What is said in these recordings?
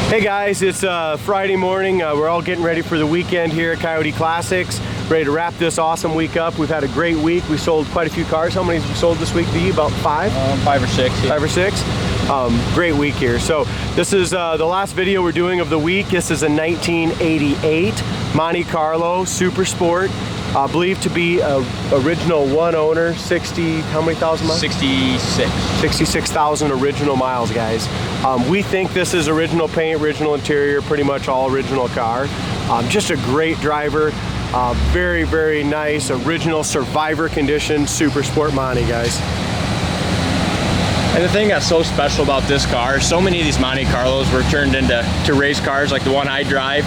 Hey guys, it's Friday morning. We're all getting ready for the weekend here at Coyote Classics. Ready to wrap this awesome week up. We've had a great week. We sold quite a few cars. How many have we sold this week, D? About 5? 5 or 6. Yeah. 5 or 6? Great week here. So this is the last video we're doing of the week. This is a 1988 Monte Carlo Super Sport. Believed to be a original one owner, 60, how many thousand miles? 66. 66,000 original miles, guys. We think this is original paint, original interior, pretty much all original car. Just a great driver. Very, very nice, original survivor condition Super Sport Monte, guys. And the thing that's so special about this car, so many of these Monte Carlos were turned into race cars, like the one I drive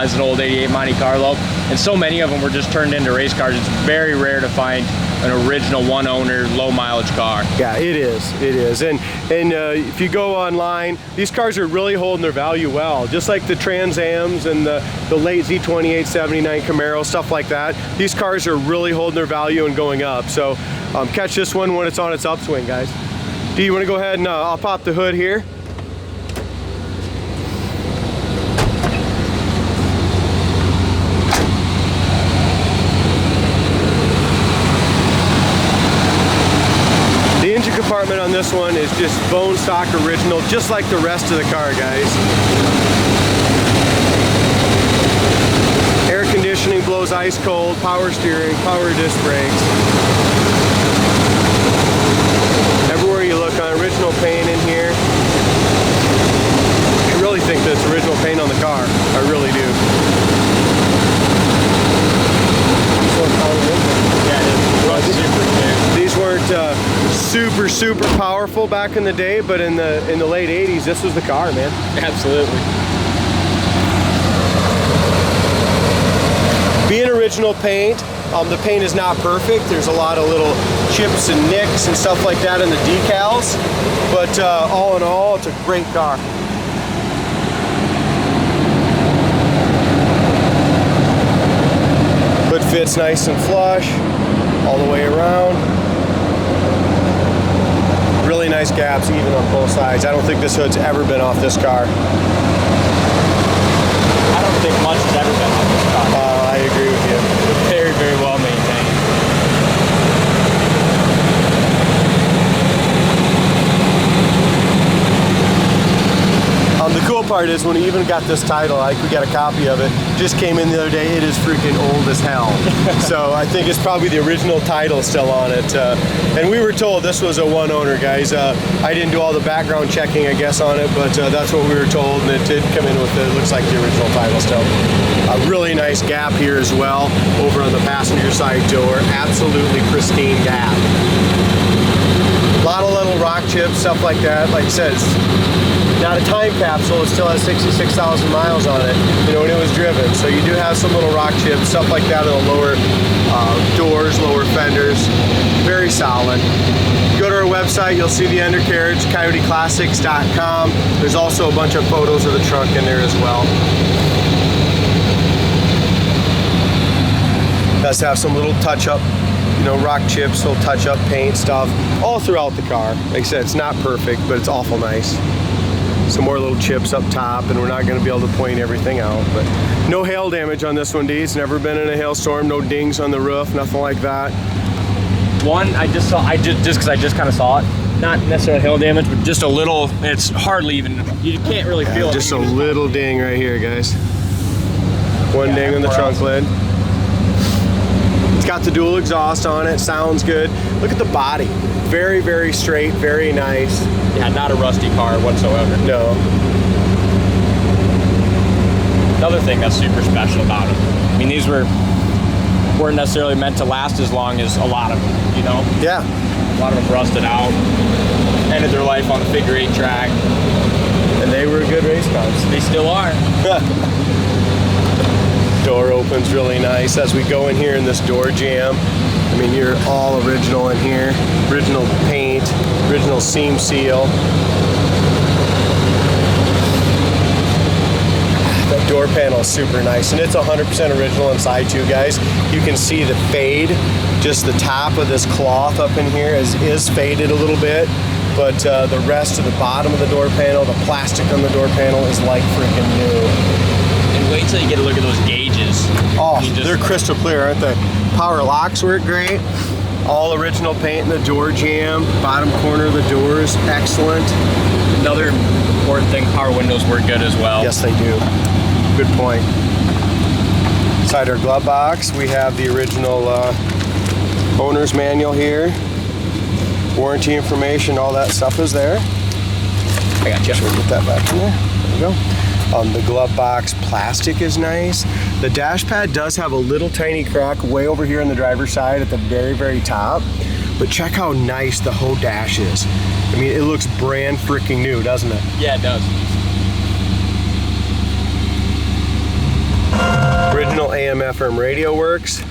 is an old 88 Monte Carlo. And so many of them were just turned into race cars. It's very rare to find an original one owner, low mileage car. Yeah, it is. It is. And if you go online, these cars are really holding their value well. Just like the Trans Ams and the late Z28, 79 Camaro, stuff like that. These cars are really holding their value and going up. So catch this one when it's on its upswing, guys. Do you want to go ahead and I'll pop the hood here. The engine compartment on this one is just bone stock original, just like the rest of the car, guys. Air conditioning blows ice cold, power steering, power disc brakes. Everywhere you look on original paint in here. I really think that's original paint on the car. I really do. These weren't super powerful back in the day, but in the late 80s, this was the car, man. Absolutely. Being original paint, the paint is not perfect. There's a lot of little chips and nicks and stuff like that in the decals, but all in all, it's a great car. Hood fits nice and flush all the way around. Really nice gaps even on both sides. I don't think this hood's ever been off this car. I don't think much has ever been off this car. I agree with you. Very, very well maintained. The cool part is when we even got this title, like we got a copy of it, just came in the other day, it is freaking old as hell. So I think it's probably the original title still on it. And we were told this was a one owner, guys. I didn't do all the background checking, I guess, on it, but that's what we were told, and it did come in with it looks like the original title still. A really nice gap here as well, over on the passenger side door. Absolutely pristine gap. A lot of little rock chips, stuff like that. Like I said, it's not a time capsule, it still has 66,000 miles on it, you know, when it was driven. So you do have some little rock chips, stuff like that on the lower doors, lower fenders. Very solid. Go to our website, you'll see the undercarriage, coyoteclassics.com. There's also a bunch of photos of the trunk in there as well. Does have some little touch-up, you know, rock chips, little touch-up paint stuff, all throughout the car. Like I said, it's not perfect, but it's awful nice. Some more little chips up top, and we're not going to be able to point everything out. But no hail damage on this one, D. It's never been in a hailstorm. No dings on the roof, nothing like that. One, I just because I just kind of saw it. Not necessarily hail damage, but just a little. It's hardly even. You can't really feel it. Just a little ding right here, guys. One ding on the trunk lid. It's got the dual exhaust on it. Sounds good. Look at the body. Very, very straight. Very nice. Yeah, not a rusty car whatsoever. No. Another thing that's super special about them. I mean, these weren't necessarily meant to last as long as a lot of them, you know? Yeah. A lot of them rusted out, ended their life on the figure 8 track. And they were good race cars. They still are. Door opens really nice as we go in here in this door jamb. I mean, you're all original in here. Original paint, original seam seal. That door panel is super nice, and it's 100% original inside too, guys. You can see the fade, just the top of this cloth up in here is faded a little bit. but the rest of the bottom of the door panel, the plastic on the door panel is like freaking new. And wait till you get a look at those gauges. Oh, they're crystal clear, aren't they? Power locks work great. All original paint in the door jamb. Bottom corner of the doors, excellent. Another important thing, power windows work good as well. Yes, they do. Good point. Inside our glove box, we have the original owner's manual here. Warranty information, all that stuff is there. I got you. Should we get that back in there? There we go. The glove box plastic is nice. The dash pad does have a little tiny crack way over here on the driver's side at the very, very top. But check how nice the whole dash is. I mean, it looks brand freaking new, doesn't it? Yeah, it does. Original AM/FM radio works.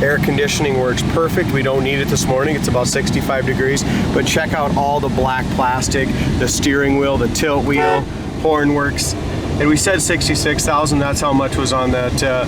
Air conditioning works perfect. We don't need it this morning. It's about 65 degrees. But check out all the black plastic, the steering wheel, the tilt wheel, horn works. And we said 66,000. That's how much was on that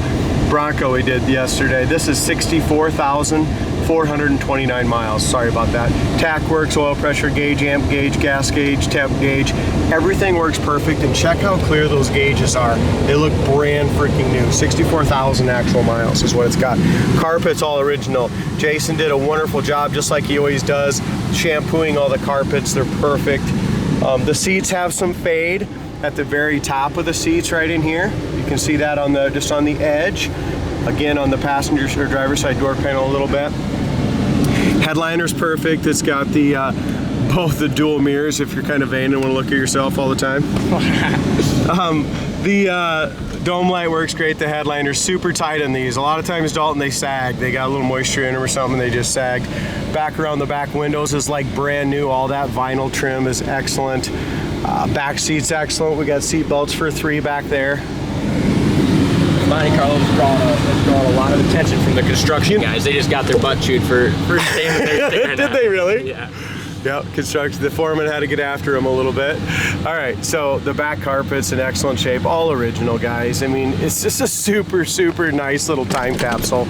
Bronco we did yesterday. This is 64,429 miles. Sorry about that. Tack works, oil pressure gauge, amp gauge, gas gauge, temp gauge. Everything works perfect. And check how clear those gauges are. They look brand freaking new. 64,000 actual miles is what it's got. Carpet's all original. Jason did a wonderful job, just like he always does, shampooing all the carpets. They're perfect. The seats have some fade at the very top of the seats right in here. You can see that on the just on the edge. Again, on the passenger or driver's side door panel a little bit. Headliner's perfect. It's got the both the dual mirrors if you're kind of vain and want to look at yourself all the time. The dome light works great. The headliner's super tight on these. A lot of times, Dalton, they sag. They got a little moisture in them or something, they just sagged. Back around the back windows is like brand new. All that vinyl trim is excellent. Back seat's excellent. We got seat belts for 3 back there. Monte Carlo's drawn a lot of attention from the construction guys. They just got their butt chewed for staying with their stick. Did they really? Yeah. Yep, construction. The foreman had to get after them a little bit. All right, so the back carpet's in excellent shape. All original, guys. I mean, it's just a super, super nice little time capsule.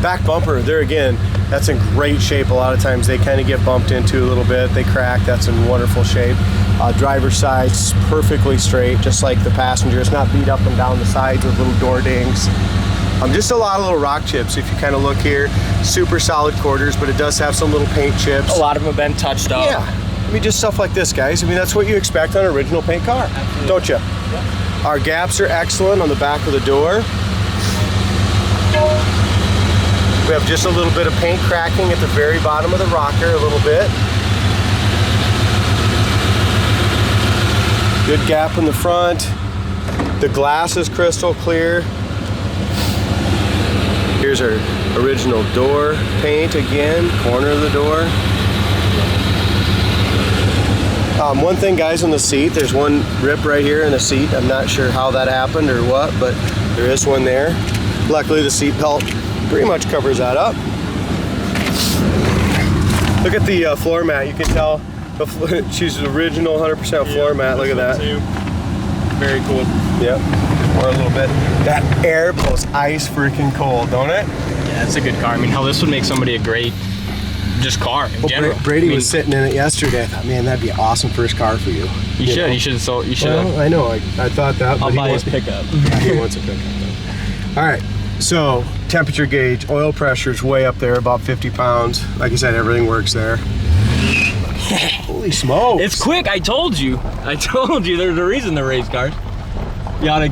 Back bumper, there again, that's in great shape. A lot of times they kind of get bumped into a little bit. They crack, that's in wonderful shape. Driver's side's perfectly straight, just like the passenger. It's not beat up and down the sides with little door dings. Just a lot of little rock chips if you kind of look here. Super solid quarters, but it does have some little paint chips. A lot of them have been touched up. Yeah, I mean, just stuff like this, guys. I mean, that's what you expect on an original paint car, absolutely. Don't you? Yep. Our gaps are excellent on the back of the door. We have just a little bit of paint cracking at the very bottom of the rocker, a little bit. Good gap in the front. The glass is crystal clear. Here's our original door paint again, corner of the door. One thing, guys, on the seat, there's one rip right here in the seat. I'm not sure how that happened or what, but there is one there. Luckily, the seat belt pretty much covers that up. Look at the floor mat. You can tell she's original 100% floor mat. Look at that. Too. Very cool. Yep. Or a little bit. That air blows ice freaking cold, don't it? Yeah, it's a good car. I mean, hell, this would make somebody a great just car in general. Brady was sitting in it yesterday. I thought, man, that'd be an awesome first car for you. You should. You should. So you should. Well, I know. I thought that. I'll buy his pickup. Yeah, he wants a pickup. All right. So temperature gauge, oil pressure is way up there, about 50 pounds. Like I said, everything works there. Holy smokes. It's quick. I told you. There's a reason they're race cars. You ought to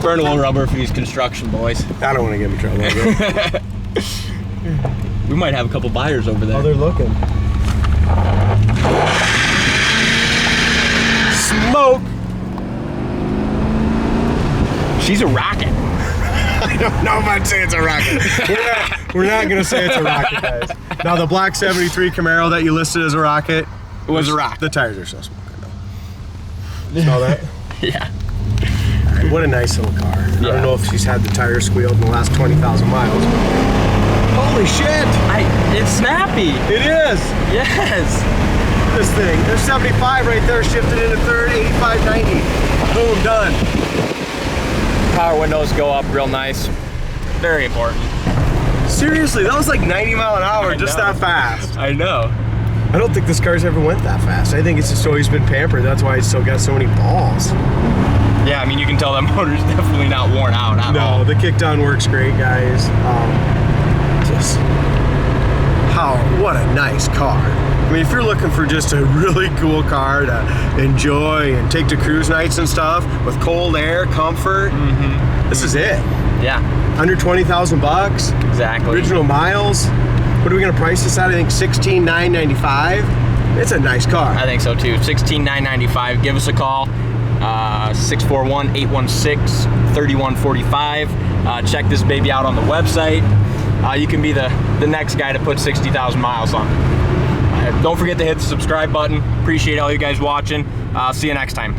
burn a little rubber for these construction boys. I don't want to get in trouble. Okay? We might have a couple buyers over there. Oh, they're looking. Smoke. She's a rocket. I don't know if I'd say it's a rocket. We're not going to say it's a rocket, guys. Now, the black 73 Camaro that you listed as a rocket, it was a rocket. The tires are so smoking, though. Saw that? Yeah. Right, what a nice little car. Yeah. I don't know if she's had the tires squealed in the last 20,000 miles. Holy shit! It's snappy. It is. Yes. This thing. There's 75 right there, shifted into third, 85, 90. Boom, done. power windows go up real nice. Very important. Seriously, that was like 90 mile an hour, just that fast. I know. I don't think this car's ever went that fast. I think it's just always been pampered. That's why it's still got so many balls. Yeah, I mean, you can tell that motor's definitely not worn out at all. No, the kickdown works great, guys. What a nice car. I mean, if you're looking for just a really cool car to enjoy and take to cruise nights and stuff with cold air, comfort, this is it. Yeah. Under 20,000 bucks. Exactly. Original miles. What are we gonna price this at? I think $16,995. It's a nice car. I think so too. $16,995. Give us a call. 641-816-3145. Check this baby out on the website. You can be the next guy to put 60,000 miles on. Don't forget to hit the subscribe button. Appreciate all you guys watching. See you next time.